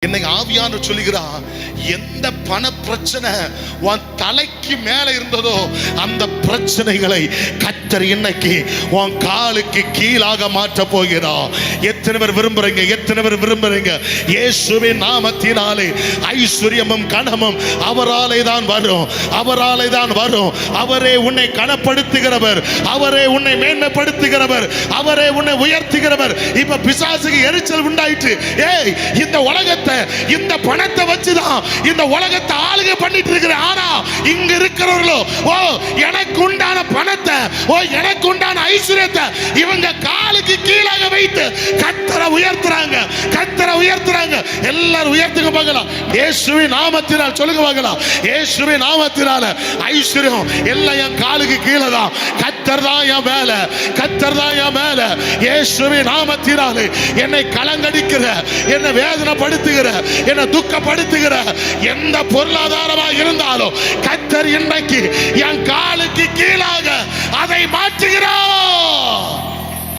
இன்னைக்கு ஆவியானவர் சொல்லுகிறார், எந்த பண பிரச்சனை உன் தலைக்கு மேல இருந்ததோ அந்த பிரச்சனைகளை கர்த்தர் இன்னைக்கு உன் காலுக்கு கீழாக மாற்ற போகிறார். எத்தனை பேர் விரும்புறீங்க? எத்தனை பேர் விரும்புறீங்க? இயேசுவின் நாமத்தினாலே ஐஸ்வர்யமும் கனமும் அவராலே தான் வரும், அவராலே தான் வரும். அவரே உன்னை கனப்படுத்துகிறவர், அவரே உன்னை மேன்மைப்படுத்துகிறவர், அவரே உன்னை உயர்த்துகிறவர். இப்ப பிசாசுக்கு எரிச்சல் உண்டாயிற்று. ஏய், இந்த உலகத்தை இந்த பணத்தை வச்சுதான் இந்த உலகத்தை ஆளுகை பண்ணிட்டு இருக்கிற. ஆனா இங்க இருக்கிறவர்களோ, ஓ எனக்கு உண்டான பணத்தை, ஓ எனக்கு உண்டான ஐஸ்வர்யத்தை இவங்க காலுக்கு கீழாக வைத்து கர்த்தரை உயர்த்துறாங்க, கர்த்தரை உயர்த்துறாங்க. எல்லாரும் உயர்த்துங்க பார்க்கலாம். இயேசுவின் நாமத்தினால் சொல்லுங்க பார்க்கலாம். இயேசுவின் நாமத்தினால ஐஸ்வர்யம் எல்லாம் என் காலுக்கு கீழே தான். கர்த்தர் தான் என் மேல, கர்த்தர் தான் என் மேல. இயேசுவின் நாமத்தினாலே என்னை கலங்கடிக்கிற, என்னை வேதனைப்படுத்துகிற, என்னை துக்கப்படுத்துகிற எந்த பொருளாதாரமா இருந்தாலும் கர்த்தர் இன்றைக்கு என் காலுக்கு கீழாக அதை மாற்றுகிறார்.